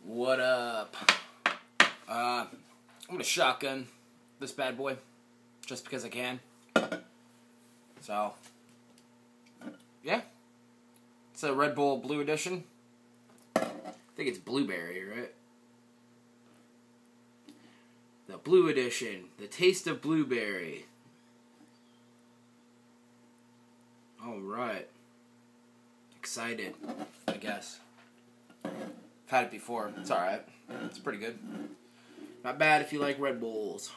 What up? I'm gonna shotgun this bad boy just because I can. So, yeah. It's a Red Bull Blue Edition. I think it's blueberry, right? The Blue Edition. The taste of blueberry. Alright. Excited, I guess. I've had it before. It's alright. It's pretty good. Not bad if you like Red Bulls.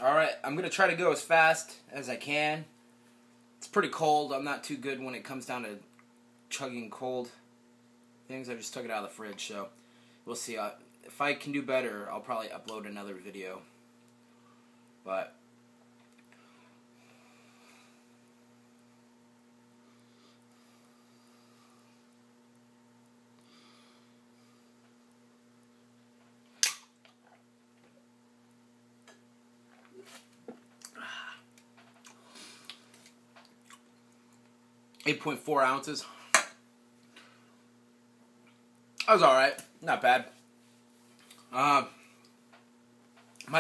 Alright, I'm going to try to go as fast as I can. It's pretty cold. I'm not too good when it comes down to chugging cold things. I just took it out of the fridge, so we'll see. If I can do better, I'll probably upload another video. But .4 ounces. That was alright. Not bad. Might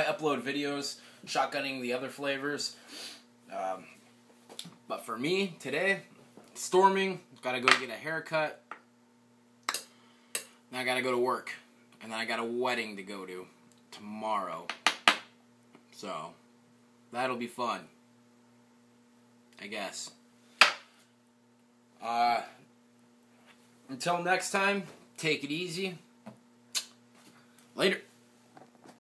upload videos shotgunning the other flavors. But for me, today, storming. Gotta go get a haircut. Then I gotta go to work. And then I got a wedding to go to tomorrow. So, that'll be fun. I guess. Until next time, take it easy. Later.